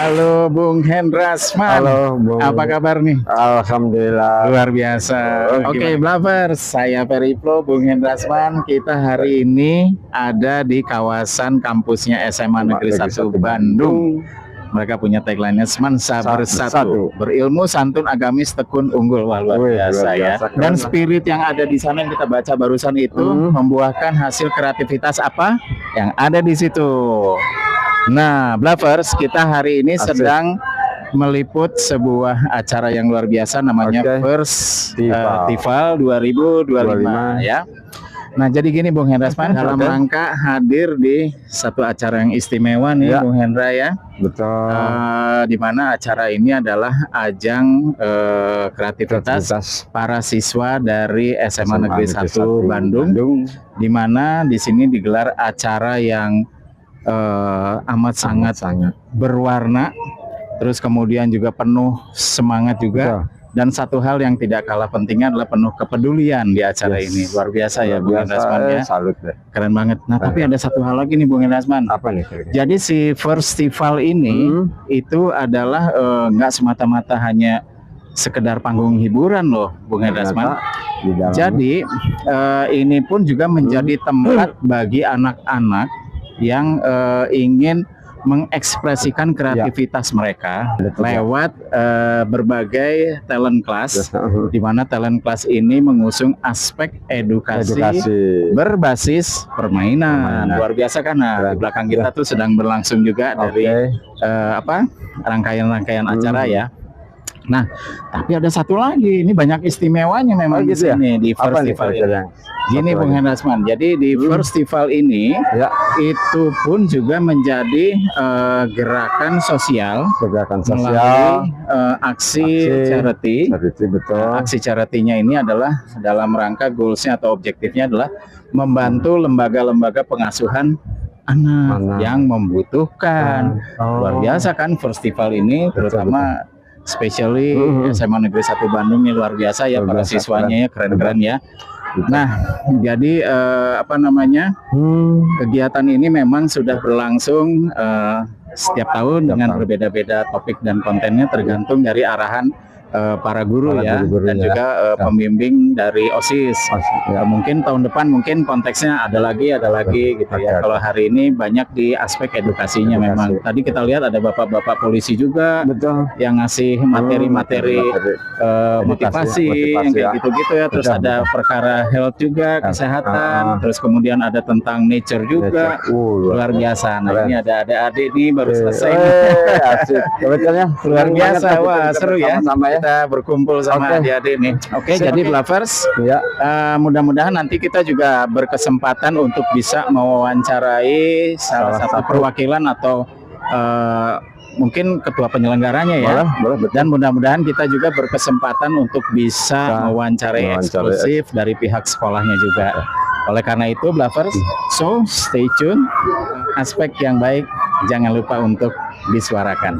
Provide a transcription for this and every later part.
Halo Bung Hendrasman. Halo Bung. Apa kabar nih? Alhamdulillah. Luar biasa. Oke, Blavers, saya Periplo, Bung Hendrasman. Kita hari ini ada di kawasan kampusnya SMA Negeri 1 Bandung. Mereka punya tagline-nya Semansa Bersatu, berilmu, santun, agamis, tekun, unggul. Wah, luar biasa ya. Dan spirit yang ada di sana yang kita baca barusan itu membuahkan hasil kreativitas apa yang ada di situ. Nah, Blavers, kita hari ini sedang meliput sebuah acara yang luar biasa namanya Festival 2025 ya. Nah, jadi gini Bung Hendrasman, dalam rangka hadir di satu acara yang istimewa nih Bung Hendra ya. Betul. Di mana acara ini adalah ajang kreativitas para siswa dari SMA Negeri 1 Bandung, di mana di sini digelar acara yang amat sangat berwarna, terus kemudian juga penuh semangat juga. Dan satu hal yang tidak kalah pentingnya adalah penuh kepedulian di acara ini. Luar biasa ya Bung Hendrasman ya. Salut deh. Keren banget. Nah, tapi ada satu hal lagi nih Bung Hendrasman. Apa nih? Jadi si festival ini itu adalah nggak semata-mata hanya sekedar panggung hiburan loh Bung Hendrasman. Jadi ini pun juga menjadi tempat bagi anak-anak yang ingin mengekspresikan kreativitas mereka lewat berbagai talent class, di mana talent class ini mengusung aspek edukasi berbasis permainan. Luar biasa kan? Nah, di belakang kita tuh sedang berlangsung juga dari rangkaian-rangkaian acara ya. Nah, tapi ada satu lagi, ini banyak istimewanya memang di sini di festival ini. Gini Bung Hendrasman, jadi di festival ini itu pun juga menjadi gerakan sosial melalui aksi charity. Aksi charity-nya ini adalah dalam rangka goals-nya atau objektifnya adalah membantu lembaga-lembaga pengasuhan anak yang membutuhkan. Luar biasa kan festival ini, terutama especially SMA Negeri 1 Bandung ini luar biasa ya, para siswanya ya keren-keren ya. Nah, jadi kegiatan ini memang sudah berlangsung setiap tahun dengan berbeda-beda topik dan kontennya tergantung dari arahan para guru dan juga pembimbing dari OSIS. Mungkin tahun depan mungkin konteksnya ada lagi gitu ya. Kalau hari ini banyak di aspek edukasinya memang. Tadi kita lihat ada bapak-bapak polisi juga yang ngasih materi-materi motivasi yang kayak gitu-gitu ya. Terus ada perkara health juga, kesehatan. Terus kemudian ada tentang nature juga. Luar biasa. Nah, ini ada adik-adik nih baru selesai. Luar biasa. Wah, seru ya. Kita berkumpul sama adik-adik nih. Oke, jadi Blavers, mudah-mudahan nanti kita juga berkesempatan untuk bisa mewawancarai salah satu perwakilan atau mungkin ketua penyelenggaranya ya. Dan mudah-mudahan kita juga berkesempatan untuk bisa mewawancarai eksklusif dari pihak sekolahnya juga. Oleh karena itu Blavers, so stay tune. Aspek yang baik jangan lupa untuk disuarakan.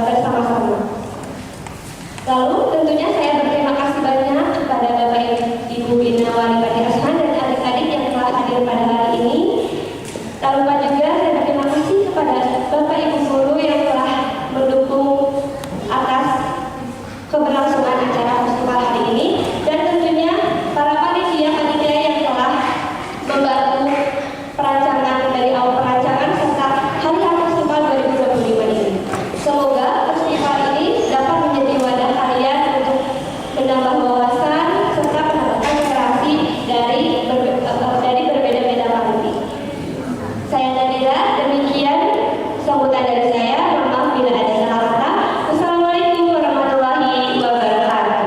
bersama-sama. Lalu tentunya saya berterima kasih banyak kepada Bapak Ibu Bina Wali Panti Asuhan dan adik-adik yang telah hadir pada hari ini. Tak lupa juga saya berterima kasih kepada Bapak Ibu guru yang telah mendukung atas keberlangsungan acara festival hari ini, dan tentunya para panitia yang telah membantu perancangan dari awal perancangan serta hari festival 2025 ini. Semoga festival ini dapat menjadi wadah kalian untuk menambah wawasan serta penambahan kreasi dari berbeda-beda panti. Saya Nadira, demikian sambutan dari saya. Mohon maaf bila ada salah kata. Wassalamualaikum warahmatullahi wabarakatuh.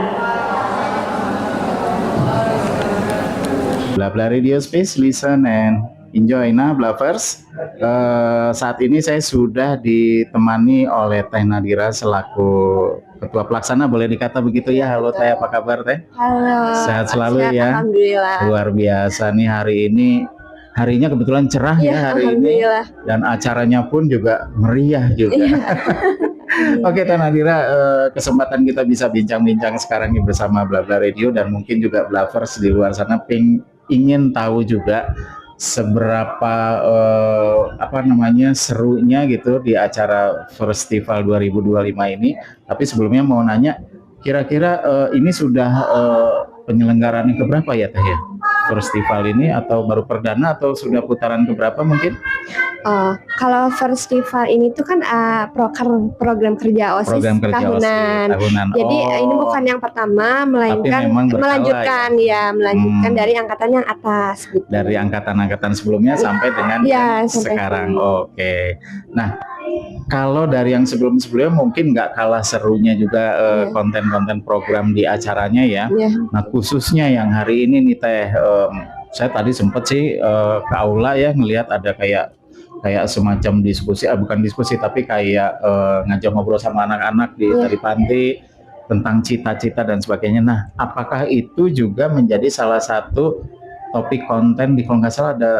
Bla Bla Radio Space, listen and enjoy. Nah, Blavers, saat ini saya sudah ditemani oleh Teh Nadira selaku Ketua Pelaksana, boleh dikata begitu ya. Halo Teh, apa kabar Teh? Halo. Sehat selalu ya. Alhamdulillah. Luar biasa nih hari ini. Harinya kebetulan cerah ya hari ini, dan acaranya pun juga meriah juga. Oke Teh Nadira, kesempatan kita bisa bincang-bincang sekarang ini bersama Bla Bla Radio, dan mungkin juga Blavers di luar sana ingin tahu juga seberapa serunya gitu di acara Festival 2025 ini. Tapi sebelumnya mau nanya, kira-kira ini sudah penyelenggaraan keberapa ya Teh ya? Festival ini, atau baru perdana atau sudah putaran keberapa mungkin? Kalau festival ini tuh kan program kerja OSIS tahunan. Jadi ini bukan yang pertama, melainkan melanjutkan melanjutkan dari angkatan yang atas gitu. Dari angkatan-angkatan sebelumnya sampai dengan sekarang. Oke. Nah, kalau dari yang sebelum-sebelumnya mungkin nggak kalah serunya juga konten-konten program di acaranya ya. Nah, khususnya yang hari ini nih Teh, saya tadi sempet sih ke aula ya, ngelihat ada kayak semacam diskusi, bukan diskusi tapi kayak ngajak ngobrol sama anak-anak dari panti tentang cita-cita dan sebagainya. Nah, apakah itu juga menjadi salah satu topik konten di, kalau nggak salah ada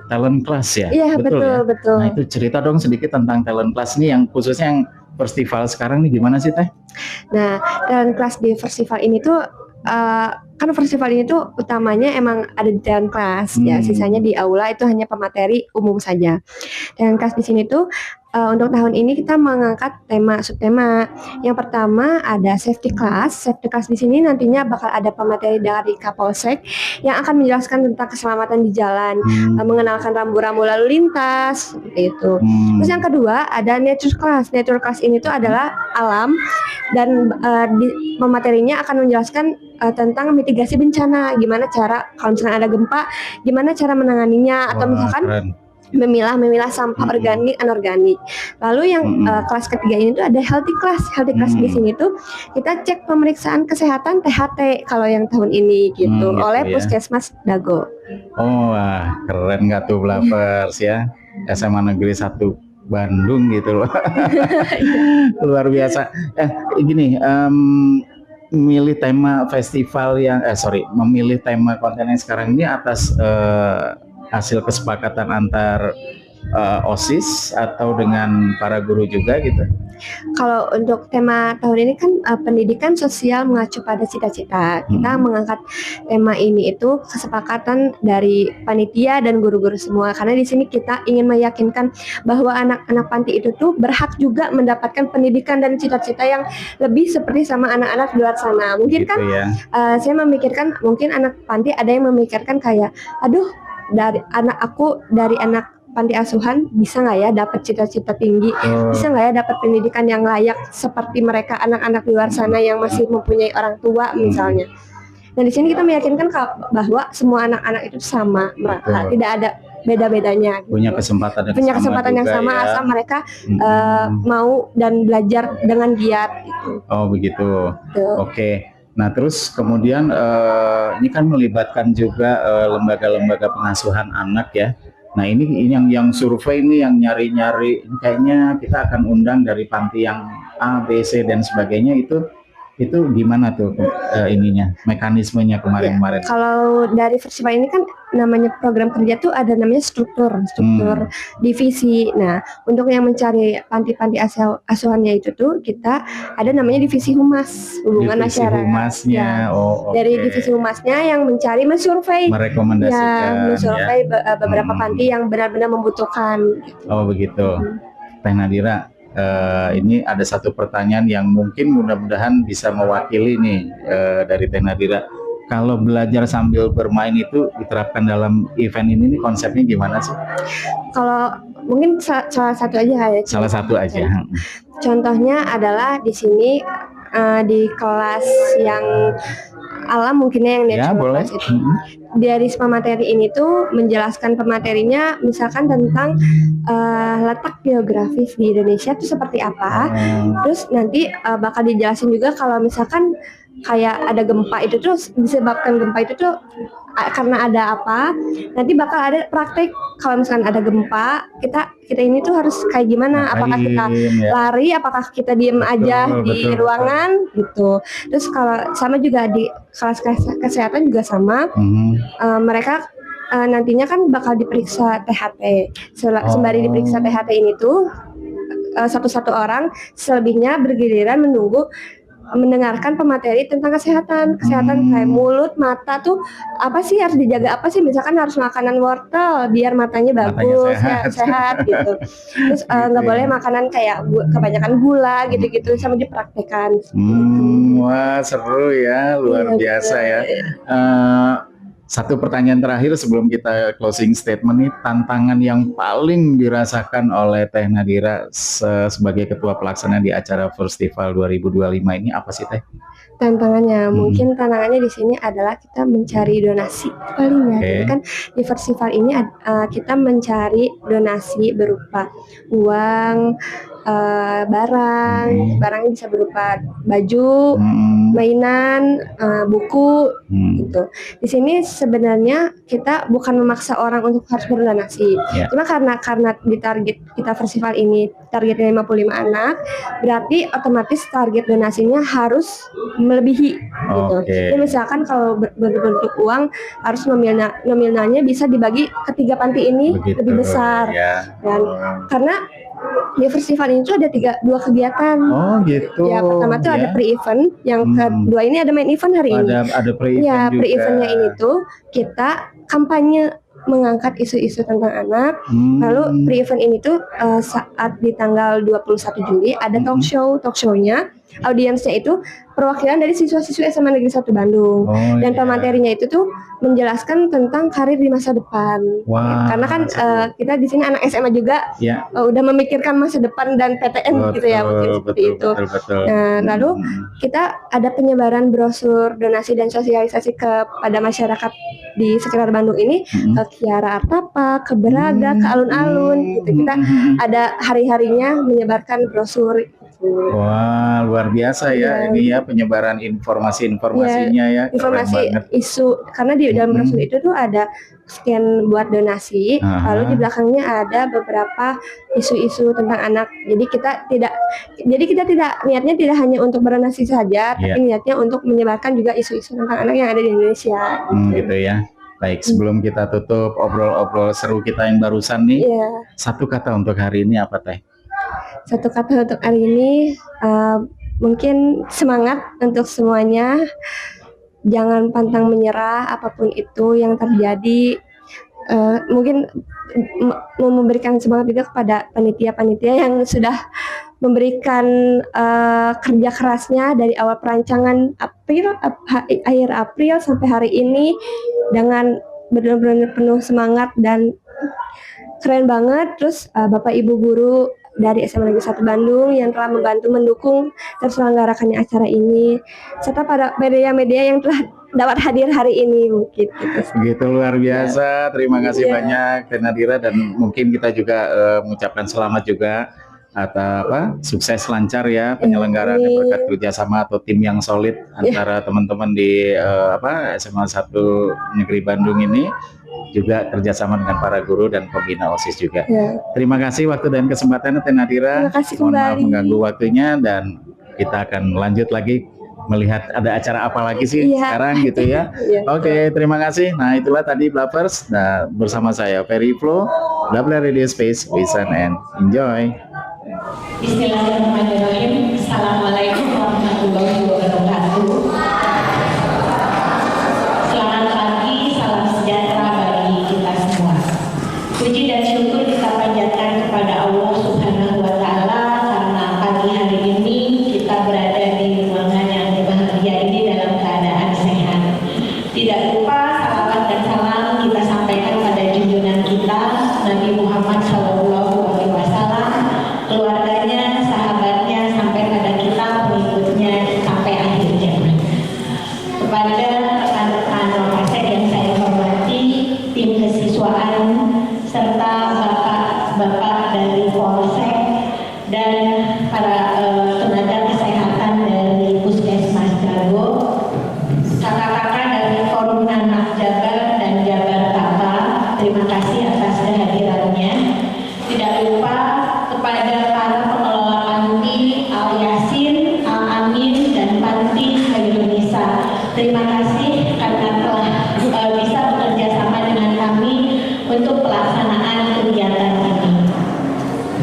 talent class ya? Iya, betul. Nah, itu cerita dong sedikit tentang talent class nih, yang khususnya yang festival sekarang nih gimana sih Teh? Nah, talent class di festival ini tuh kan festival ini tuh utamanya emang ada di talent class ya, sisanya di aula itu hanya pemateri umum saja. Talent class di sini tuh untuk tahun ini kita mengangkat subtema. Yang pertama ada safety class. Safety class di sini nantinya bakal ada pemateri dari Kapolsek yang akan menjelaskan tentang keselamatan di jalan, mengenalkan rambu-rambu lalu lintas seperti itu. Terus yang kedua ada nature class. Nature class ini tuh adalah alam, dan pematerinya akan menjelaskan tentang mitigasi bencana, gimana cara kalau misalkan ada gempa, gimana cara menanganinya, atau misalkan memilah sampah organik anorganik. Lalu yang kelas ketiga ini tuh ada healthy class. Healthy class di sini tuh kita cek pemeriksaan kesehatan THT kalau yang tahun ini gitu oleh Puskesmas Dago. Oh, wah, keren nggak tuh Blavers ya, SMA Negeri 1 Bandung gitu loh. Luar biasa. Gini, memilih tema festival yang memilih tema konten yang sekarang ini atas hasil kesepakatan antar OSIS atau dengan para guru juga gitu? Kalau untuk tema tahun ini kan pendidikan sosial mengacu pada cita-cita. Kita mengangkat tema ini itu kesepakatan dari panitia dan guru-guru semua, karena di sini kita ingin meyakinkan bahwa anak-anak panti itu tuh berhak juga mendapatkan pendidikan dan cita-cita yang lebih seperti sama anak-anak di luar sana. Mungkin gitu kan saya memikirkan, mungkin anak panti ada yang memikirkan kayak, aduh, dari anak panti asuhan bisa nggak ya dapat cita-cita tinggi, bisa nggak ya dapat pendidikan yang layak seperti mereka anak-anak di luar sana yang masih mempunyai orang tua misalnya. Dan di sini kita meyakinkan bahwa semua anak-anak itu sama, mereka tidak ada beda-bedanya. Gitu. Punya kesempatan yang sama ya. Asal mereka mau dan belajar dengan giat. Gitu. Oh begitu. Oke. Nah terus kemudian ini kan melibatkan juga lembaga-lembaga pengasuhan anak ya. Nah ini yang survei ini yang nyari-nyari, kayaknya kita akan undang dari panti yang A, B, C dan sebagainya itu Itu gimana tuh ininya, mekanismenya kemarin-kemarin? Kalau dari festival ini kan namanya program kerja tuh ada namanya struktur divisi. Nah, untuk yang mencari panti-panti asuhannya itu tuh kita ada namanya divisi humas, hubungan Divisi masyarakat. humasnya, oh oke. Dari divisi humasnya yang mencari mensurvei Merekomendasikan mensurvei beberapa Hmm. panti yang benar-benar membutuhkan. Oh begitu. Teh Nadira, ini ada satu pertanyaan yang mungkin mudah-mudahan bisa mewakili nih dari Teh Nadira. Kalau belajar sambil bermain itu diterapkan dalam event ini nih, konsepnya gimana sih? Kalau mungkin salah satu aja ya. Salah satu aja. Contohnya adalah di sini di kelas yang alam mungkinnya yang Ya natural boleh. class itu. Dari pemateri ini tuh menjelaskan pematerinya misalkan tentang letak geografis di Indonesia itu seperti apa. Terus nanti bakal dijelasin juga kalau misalkan kayak ada gempa itu tuh disebabkan gempa itu tuh karena ada apa. Nanti bakal ada praktek kalau misalkan ada gempa kita ini tuh harus kayak gimana, apakah kita Ya. lari, apakah kita diem aja di betul. ruangan gitu. Terus kalau sama juga di kelas kesehatan juga sama. Mereka nantinya kan bakal diperiksa THT. Sembari diperiksa THT ini tuh satu-satu orang, selebihnya bergiliran mendengarkan pemateri tentang kesehatan kayak mulut, mata tuh apa sih harus dijaga, apa sih misalkan harus makanan wortel biar matanya bagus, sehat gitu. Terus nggak boleh makanan kayak kebanyakan gula gitu-gitu, sama dipraktekkan. Wah seru ya, luar biasa ya. Satu pertanyaan terakhir sebelum kita closing statement nih, tantangan yang paling dirasakan oleh Teh Nadira sebagai ketua pelaksana di acara Festival 2025 ini apa sih Teh? Tantangannya mungkin tantangannya di sini adalah kita mencari donasi paling ya. Jadi kan di festival ini kita mencari donasi berupa uang, barangnya bisa berupa baju, mainan, buku gitu. Di sini sebenarnya kita bukan memaksa orang untuk harus berdonasi. Cuma karena di target kita festival ini targetnya 55 anak, berarti otomatis target donasinya harus melebihi gitu. Jadi misalkan kalau berbentuk uang harus nominalnya bisa dibagi ke 3 panti ini lebih besar. Dan karena di festival ini tuh ada dua kegiatan. Oh gitu. Ya pertama tuh ada pre-event, yang kedua ini ada main event hari ini. Ada pre-event ya, juga. Pre-eventnya ini tuh kita kampanye mengangkat isu-isu tentang anak. Lalu pre-event ini tuh saat di tanggal 21 Juli ada talk show-nya. Audiensnya itu perwakilan dari siswa-siswi SMA Negeri 1 Bandung. Dan pematerinya itu tuh menjelaskan tentang karir di masa depan. Karena kan kita di sini anak SMA juga udah memikirkan masa depan dan PTN gitu ya, mungkin seperti itu. Nah, lalu kita ada penyebaran brosur donasi dan sosialisasi kepada masyarakat di sekitar Bandung ini, ke Kiara Artapa, ke Beraga, ke alun-alun gitu. Kita ada hari-harinya menyebarkan brosur. Wah, luar biasa ya ini ya penyebaran informasinya ya. Informasi isu, karena di dalam brosur itu tuh ada scan buat donasi, lalu di belakangnya ada beberapa isu-isu tentang anak. Jadi kita tidak niatnya tidak hanya untuk berdonasi saja, tapi niatnya untuk menyebarkan juga isu-isu tentang anak yang ada di Indonesia. Gitu ya. Baik, sebelum kita tutup obrol-obrol seru kita yang barusan nih, satu kata untuk hari ini apa Teh? Satu kata untuk hari ini, mungkin semangat untuk semuanya. Jangan pantang menyerah apapun itu yang terjadi. Mungkin mau memberikan semangat juga kepada panitia-panitia yang sudah memberikan kerja kerasnya dari awal perancangan akhir April sampai hari ini dengan benar-benar penuh semangat dan keren banget. Terus Bapak Ibu guru dari SMA Negeri 1 Bandung yang telah membantu mendukung terselenggarakannya acara ini, serta pada media-media yang telah dapat hadir hari ini mungkin. Begitu luar biasa. Terima kasih banyak Teh Nadira, dan mungkin kita juga mengucapkan selamat juga atas sukses lancar ya penyelenggaraan berkat kerjasama atau tim yang solid antara teman-teman di SMA 1 Negeri Bandung ini, juga kerjasama dengan para guru dan pembina OSIS juga. Terima kasih waktu dan kesempatannya Teh Nadira. Terima kasih Mohon maaf kembali mengganggu waktunya, dan kita akan lanjut lagi melihat ada acara apa lagi sih Iya. sekarang gitu ya. Iya. Oke, terima kasih. Nah, itulah tadi Blavers. Nah, bersama saya Ferry Flo, Blabla Radio Space, listen and enjoy. Bismillahirrahmanirrahim. Assalamualaikum warahmatullahi wabarakatuh. Selamat pagi, salam sejahtera bagi kita semua. Puji dan syukur kita panjatkan kepada Allah Subhanahu wa Ta'ala karena pagi hari ini kita berada di ruangan yang berbahagia ini dalam keadaan sehat. Tidak lupa salawat dan salam kita sampaikan pada junjungan kita Nabi Muhammad SAW, keluarganya, sahabatnya, sampai pada kita pengikutnya sampai akhir zaman. Kepada rekan-rekan Wakasek yang saya hormati, tim kesiswaan, serta bapak-bapak dari Polsek dan para tenaga kesehatan dari Puskesmas Dago, kakak-kakak dari Forum Anak Jabar dan Jabar Tata, terima kasih atas kehadirannya. Tidak lupa kepada para pengelola panti Al Yasin, Al Amin, dan panti Khairunisa. Terima kasih karena telah bisa bekerja sama dengan kami untuk pelaksanaan kegiatan ini.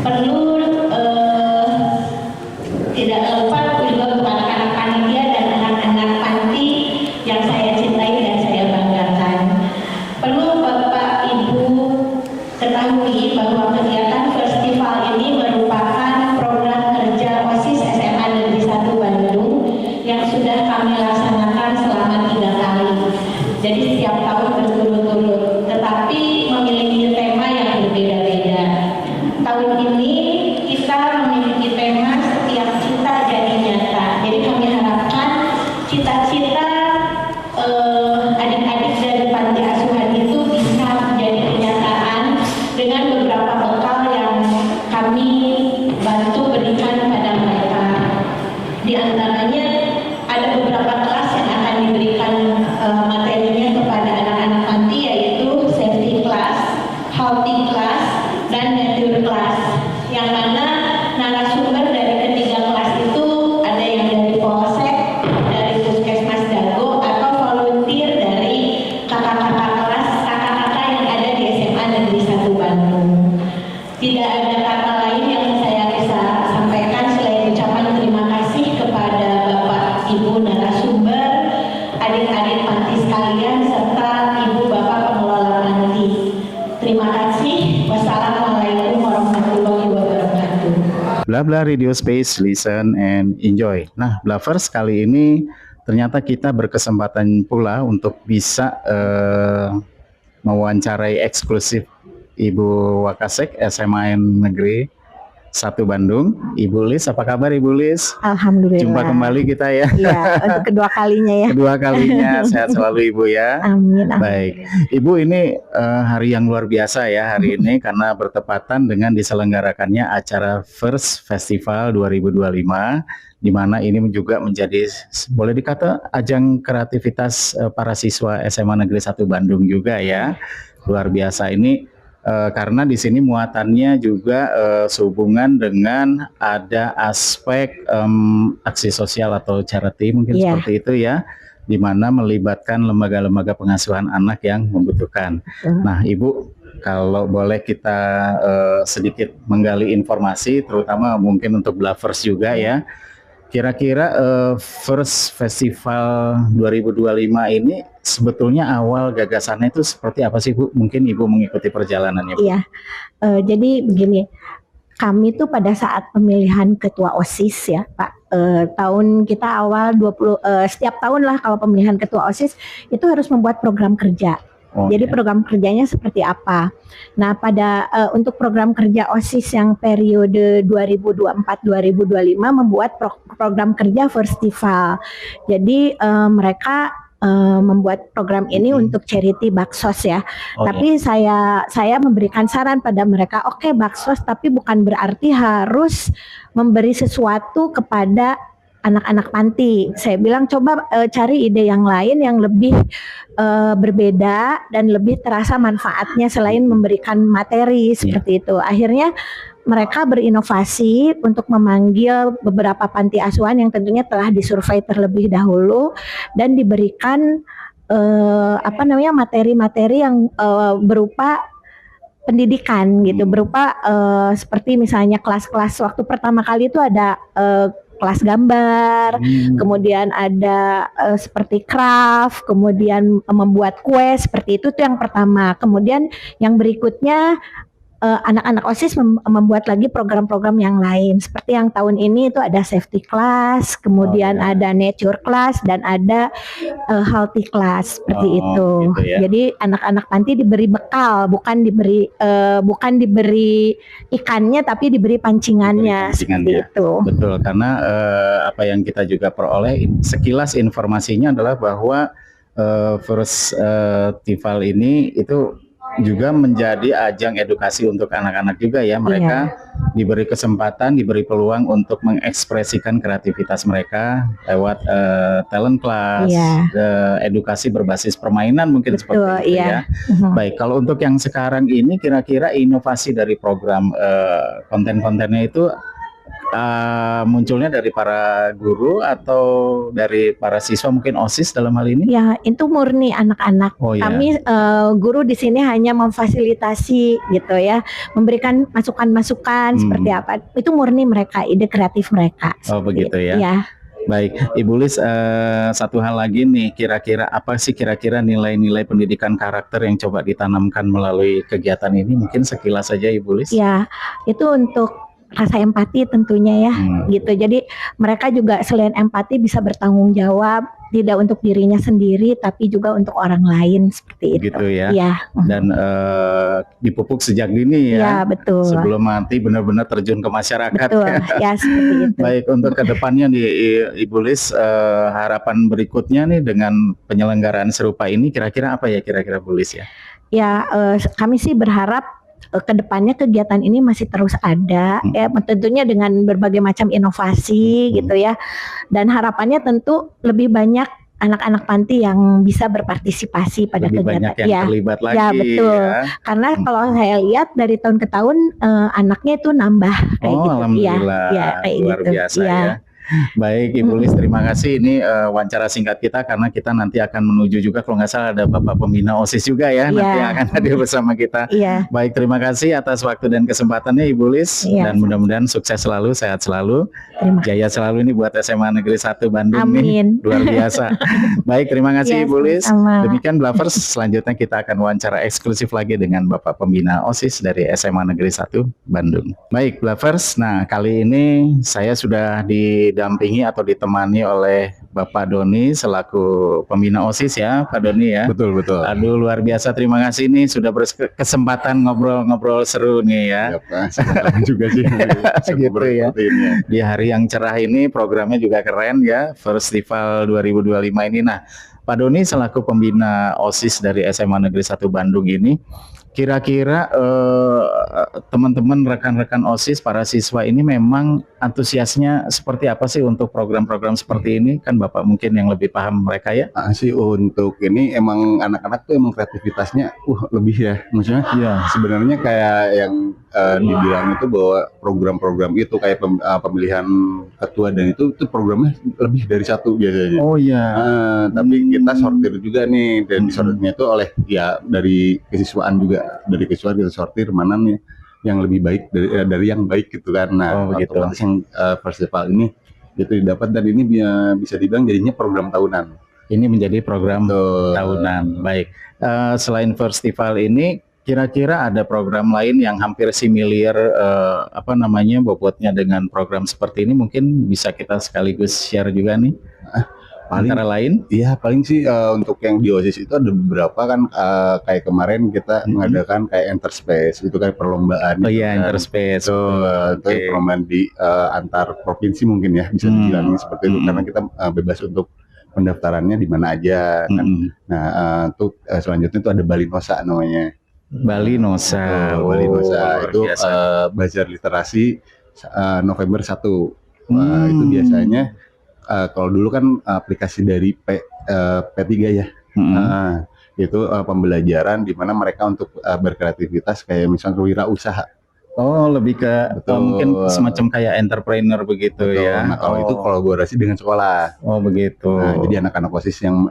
Perlu tidak lupa juga kepada anak panitia dan anak-anak panti yang saya cintai dan saya banggakan. Perlu Bapak Ibu ketahui bahwa kegiatan festival ini merupakan program kerja OSIS SMA Negeri 1 Bandung yang sudah kami laksanakan selama 3 kali. Jadi setiap tahun berturut-turut, tetapi memiliki tema yang berbeda-beda. Tahun ini kita memiliki tema setiap cita jadi nyata. Jadi kami harapkan cita-cita adik-adik dari panti asuhan itu bisa menjadi kenyataan dengan beberapa bekal yang kami bantu berikan pada mereka. Di antaranya ada beberapa kelas yang akan diberikan materinya kepada anak-anak panti, yaitu safety class, healthy class, dan nature class. Yang mana narasumber dari ketiga kelas itu ada yang dari Polsek, dari Puskesmas Dago, atau volunteer dari kakak-kakak kelas, kakak-kakak yang ada di SMA Negeri 1 Bandung. Tidak ada kata lain yang saya bisa sampaikan selain ucapan terima kasih kepada Bapak Ibu narasumber, adik-adik panti sekalian, serta Ibu Bapak pengelola panti. Terima kasih. Wassalamualaikum warahmatullahi wabarakatuh. Blabla Radio Space, listen and enjoy. Nah, Blavers, kali ini ternyata kita berkesempatan pula untuk bisa mewawancarai eksklusif Ibu Wakasek SMA Negeri 1 Bandung. Ibu Lis, apa kabar Ibu Lis? Alhamdulillah. Jumpa kembali kita ya. Iya, untuk kedua kalinya ya. Kedua kalinya, sehat selalu Ibu ya. Amin. Amin. Baik, Ibu, ini hari yang luar biasa ya hari ini karena bertepatan dengan diselenggarakannya acara First Festival 2025, di mana ini juga menjadi boleh dikata ajang kreativitas para siswa SMA Negeri 1 Bandung juga ya. Luar biasa ini karena di sini muatannya juga sehubungan dengan ada aspek aksi sosial atau charity mungkin seperti itu ya, di mana melibatkan lembaga-lembaga pengasuhan anak yang membutuhkan. Nah, Ibu, kalau boleh kita sedikit menggali informasi, terutama mungkin untuk Blavers juga ya. Kira-kira First Festival 2025 ini sebetulnya awal gagasannya itu seperti apa sih Bu? Mungkin Ibu mengikuti perjalanannya Bu. Iya, jadi begini, kami tuh pada saat pemilihan ketua OSIS ya Pak, tahun kita awal 20, setiap tahun lah kalau pemilihan ketua OSIS itu harus membuat program kerja. Jadi program kerjanya seperti apa? Nah, pada untuk program kerja OSIS yang periode 2024-2025 membuat program kerja festival. Jadi mereka membuat program ini untuk charity baksos ya. Tapi saya memberikan saran pada mereka, oke, baksos tapi bukan berarti harus memberi sesuatu kepada anak-anak panti. Saya bilang coba cari ide yang lain yang lebih berbeda dan lebih terasa manfaatnya selain memberikan materi seperti itu. Akhirnya mereka berinovasi untuk memanggil beberapa panti asuhan yang tentunya telah disurvei terlebih dahulu dan diberikan materi-materi yang berupa pendidikan gitu, berupa seperti misalnya kelas-kelas waktu pertama kali itu ada kelas gambar, kemudian ada seperti craft, kemudian membuat kue seperti itu tuh yang pertama. Kemudian yang berikutnya anak-anak OSIS membuat lagi program-program yang lain. Seperti yang tahun ini itu ada safety class, kemudian ada nature class dan ada healthy class seperti itu. Gitu ya. Jadi anak-anak panti diberi bekal, bukan diberi ikannya tapi diberi pancingannya seperti itu. Betul, karena apa yang kita juga peroleh sekilas informasinya adalah bahwa First Festival ini itu juga menjadi ajang edukasi untuk anak-anak juga ya. Mereka diberi kesempatan, diberi peluang untuk mengekspresikan kreativitas mereka lewat talent class, edukasi berbasis permainan mungkin seperti itu ya. Baik, kalau untuk yang sekarang ini kira-kira inovasi dari program konten-kontennya itu munculnya dari para guru atau dari para siswa mungkin OSIS dalam hal ini? Ya, itu murni anak-anak. Kami guru di sini hanya memfasilitasi gitu ya, memberikan masukan-masukan seperti apa. Itu murni mereka, ide kreatif mereka. Oh begitu ya. Ya. Baik, Ibu Lis, satu hal lagi nih, kira-kira apa sih kira-kira nilai-nilai pendidikan karakter yang coba ditanamkan melalui kegiatan ini? Mungkin sekilas saja Ibu Lis. Ya, itu untuk rasa empati tentunya ya, gitu. Jadi mereka juga selain empati bisa bertanggung jawab, tidak untuk dirinya sendiri tapi juga untuk orang lain seperti itu. Gitu ya. Ya. Dan dipupuk sejak dini ya. Ya, betul. Sebelum mati benar-benar terjun ke masyarakat. Betul. Ya, seperti itu. Baik, untuk kedepannya nih Ibu Lis, harapan berikutnya nih dengan penyelenggaraan serupa ini kira-kira apa ya kira-kira Bu Lis ya? Ya, kami sih berharap kedepannya kegiatan ini masih terus ada ya, tentunya dengan berbagai macam inovasi gitu ya, dan harapannya tentu lebih banyak anak-anak panti yang bisa berpartisipasi pada lebih kegiatan banyak yang terlibat lagi ya, betul ya. Karena kalau saya lihat dari tahun ke tahun anaknya itu nambah kayak gitu. Alhamdulillah, ya, kayak luar gitu. biasa ya. Baik Ibu Lis, terima kasih. Ini wawancara singkat kita karena kita nanti akan menuju juga, kalau nggak salah ada Bapak Pembina OSIS juga ya, nanti akan hadir bersama kita. Baik, terima kasih atas waktu dan kesempatannya Ibu Lis, dan mudah-mudahan sukses selalu, sehat selalu, jaya selalu ini buat SMA Negeri 1 Bandung. Amin. Nih luar biasa. Baik, terima kasih Ibu Lis. Demikian Blavers, selanjutnya kita akan wawancara eksklusif lagi dengan Bapak Pembina OSIS dari SMA Negeri 1 Bandung. Baik Blavers, nah kali ini saya sudah didampingi atau ditemani oleh Bapak Doni selaku pembina OSIS ya, Pak Doni ya. Betul. Aduh luar biasa, terima kasih nih sudah berkesempatan ngobrol-ngobrol seru nih ya. Ya Pak, senang juga sih. Gitu ya. Di hari yang cerah ini programnya juga keren ya, Festival 2025 ini. Nah, Pak Doni selaku pembina OSIS dari SMA Negeri 1 Bandung ini, kira-kira teman-teman rekan-rekan OSIS para siswa ini memang antusiasnya seperti apa sih untuk program-program seperti ini? Kan Bapak mungkin yang lebih paham mereka ya. Sih untuk ini emang anak-anak tuh emang kreativitasnya lebih ya. Maksudnya sebenarnya kayak yang dibilang itu bahwa program-program itu kayak pemilihan ketua dan itu programnya lebih dari satu biasanya. Oh iya. Tapi kita sortir juga nih, dan disortirnya itu oleh ya dari kesiswaan juga. Dari kesiswaan kita sortir mana nih yang lebih baik dari yang baik gitu kan. Nah, otomatis yang festival ini itu didapat, dan ini bisa dibilang jadinya program tahunan. Ini menjadi program tahunan. Baik. Selain festival ini, kira-kira ada program lain yang hampir similar bobotnya dengan program seperti ini, mungkin bisa kita sekaligus share juga nih. Antara lain? Iya, paling sih untuk yang di OSIS itu ada beberapa kan, kayak kemarin kita mengadakan kayak Interspace, itu kayak perlombaan. Oh iya, Interspace. Itu perlombaan di antar provinsi mungkin ya, bisa dibilang seperti itu, karena kita bebas untuk pendaftarannya di mana aja kan. Nah, untuk selanjutnya itu ada Bali Nosa namanya. Bali Nosa. Bali Nosa itu bazar literasi November 1. Itu biasanya kalau dulu kan aplikasi dari P3 ya. Itu pembelajaran di mana mereka untuk berkreativitas kayak misalnya wirausaha. Oh, lebih ke Betul. mungkin semacam kayak entrepreneur begitu Betul. ya. Nah kalau itu Oh. kolaborasi dengan sekolah. Oh begitu. Nah, jadi anak-anak OSIS yang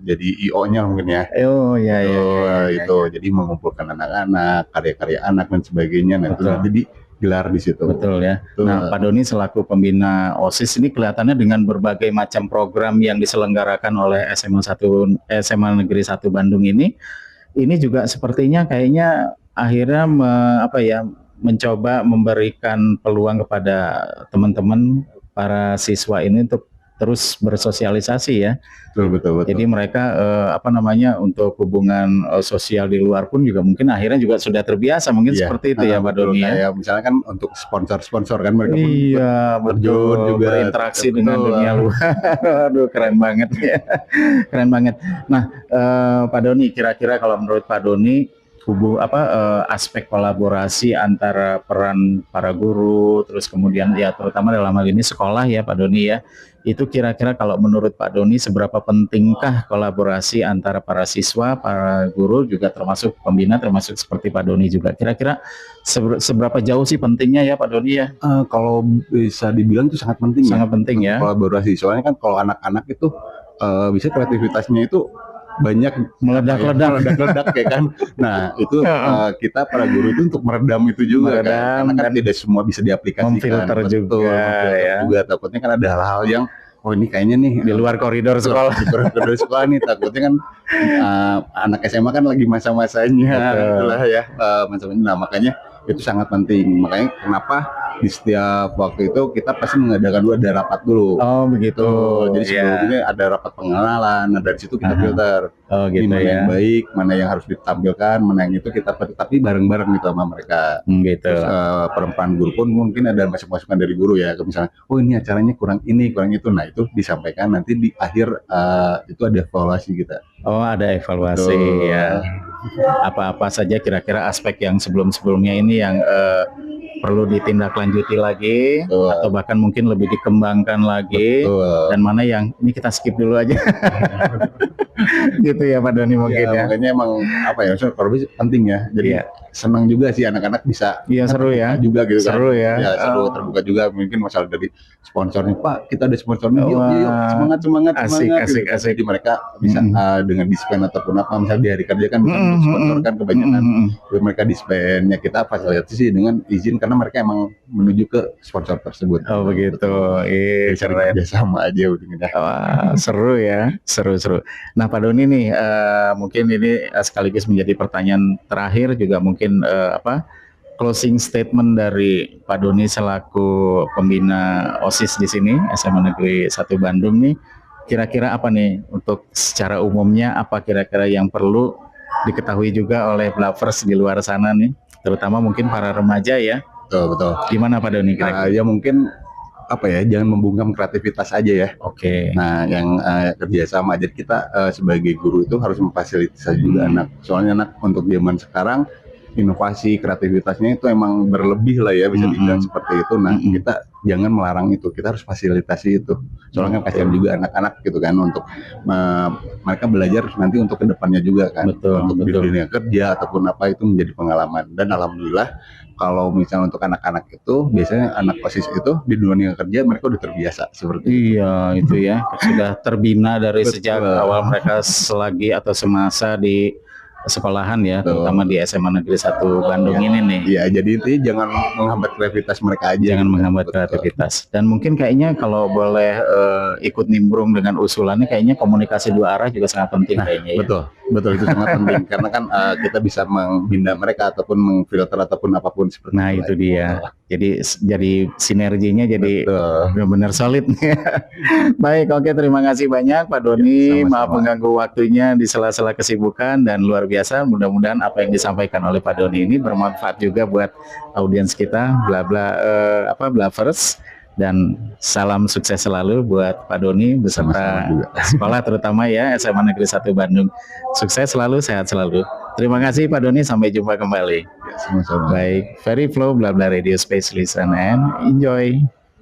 jadi IO-nya mungkin ya. Oh ya ya, Itu jadi mengumpulkan anak-anak, karya-karya anak dan sebagainya. Nah, itu Betul. jadi gelar di situ. Betul ya. Betul. Nah, Pak Doni selaku pembina OSIS ini kelihatannya dengan berbagai macam program yang diselenggarakan oleh SMA Negeri 1 Bandung ini juga sepertinya kayaknya akhirnya mencoba memberikan peluang kepada teman-teman para siswa ini untuk terus bersosialisasi ya. Betul. Jadi mereka untuk hubungan sosial di luar pun juga mungkin akhirnya juga sudah terbiasa mungkin Iya. seperti itu ya Pak Betul. Doni ya. Kayak misalnya kan untuk sponsor kan mereka pun Iya terjun betul juga. berinteraksi Betul. dengan dunia luar. Aduh keren banget ya, keren banget. Nah Pak Doni, kira-kira kalau menurut Pak Doni aspek kolaborasi antara peran para guru, terus kemudian ya terutama dalam hal ini sekolah ya Pak Doni ya, itu kira-kira kalau menurut Pak Doni seberapa pentingkah kolaborasi antara para siswa, para guru juga termasuk pembina, termasuk seperti Pak Doni juga, kira-kira seberapa jauh sih pentingnya ya Pak Doni ya? Kalau bisa dibilang itu sangat penting. Sangat penting ya. Kolaborasi. Soalnya kan kalau anak-anak itu bisa kreativitasnya itu banyak meledak-ledak ya kan. Nah itu kita para guru itu untuk meredam itu juga kan. Karena kan tidak semua bisa diaplikasikan. Memfilter juga ya. Takutnya kan ada hal-hal yang ini kayaknya nih di luar koridor sekolah. Di koridor sekolah nih takutnya kan anak SMA kan lagi masa-masanya itulah ya. Nah makanya itu sangat penting. Makanya kenapa di setiap waktu itu kita pasti mengadakan rapat dulu. Oh begitu. Jadi sebelumnya ada rapat pengenalan. Nah dari situ kita filter. Oh gitu mana ya. yang baik, mana yang harus ditampilkan, mana yang itu kita tapi bareng-bareng gitu sama mereka. Gitu. Terus perempuan guru pun mungkin ada masukan dari guru ya. Misalnya, ini acaranya kurang ini, kurang itu. Nah itu disampaikan nanti di akhir itu ada evaluasi kita. Oh ada evaluasi ya. Apa-apa saja kira-kira aspek yang sebelum-sebelumnya ini yang perlu ditindaklanjuti lagi atau bahkan mungkin lebih dikembangkan lagi. Dan mana yang ini kita skip dulu aja. Gitu ya Pak Doni mungkin ya. Makanya emang penting ya. Jadi senang juga sih anak-anak bisa. Iya seru ya. Juga gitu seru kan. Ya. Seru terbuka juga mungkin masalah dari sponsornya. Pak kita ada sponsornya. Yuk semangat. Asik. Jadi mereka bisa dengan dispen ataupun apa misalnya di hari kerja kan bisa sponsorkan kebanyakan. Mereka dispennya kita fasilitasi dengan izin karena mereka emang menuju ke sponsor tersebut. Oh begitu. Cari kerjasama aja udah. Wah, seru ya, seru. Nah Pak Doni nih, mungkin ini sekaligus menjadi pertanyaan terakhir juga mungkin closing statement dari Pak Doni selaku pembina OSIS di sini SMA Negeri 1 Bandung nih, kira-kira apa nih untuk secara umumnya apa kira-kira yang perlu diketahui juga oleh Blavers di luar sana nih, terutama mungkin para remaja ya. Betul. Gimana Pak Doni kira-kira? Ya mungkin jangan membungkam kreativitas aja ya. Oke. Nah yang kerjasama jadi kita sebagai guru itu harus memfasilitasi juga anak. Soalnya anak untuk zaman sekarang inovasi kreativitasnya itu emang berlebih lah ya bisa dibilang seperti itu. Nah kita jangan melarang itu, kita harus fasilitasi itu. Soalnya kan kasihan juga anak-anak gitu kan untuk mereka belajar nanti untuk kedepannya juga kan. Untuk di dunia kerja ataupun apa itu menjadi pengalaman. Dan alhamdulillah kalau misalnya untuk anak-anak itu biasanya anak OSIS itu di dunia kerja mereka udah terbiasa seperti itu. Iya itu ya sudah terbina dari sejak awal mereka selagi atau semasa di sekolahan ya, terutama di SMA Negeri 1 Bandung ini nih. Iya, jadi intinya jangan menghambat kreativitas mereka aja. Jangan menghambat kreativitas. Dan mungkin kayaknya kalau boleh ikut nimbrung dengan usulannya, kayaknya komunikasi dua arah juga sangat penting kayaknya. Ya. Betul itu sangat penting karena kan kita bisa membina mereka ataupun mengfilter ataupun apapun seperti itu. Nah itu dia. Jadi sinerginya jadi benar-benar solid. Baik, oke, terima kasih banyak Pak Doni. Maaf mengganggu waktunya di sela-sela kesibukan dan luar biasa. Mudah-mudahan apa yang disampaikan oleh Pak Doni ini bermanfaat juga buat audiens kita, Blavers. Dan salam sukses selalu buat Pak Doni beserta sekolah terutama ya SMA Negeri 1 Bandung. Sukses selalu, sehat selalu. Terima kasih Pak Doni, sampai jumpa kembali. Sama-sama. Baik, Very Flow Bla Bla Radio Space, listen and enjoy.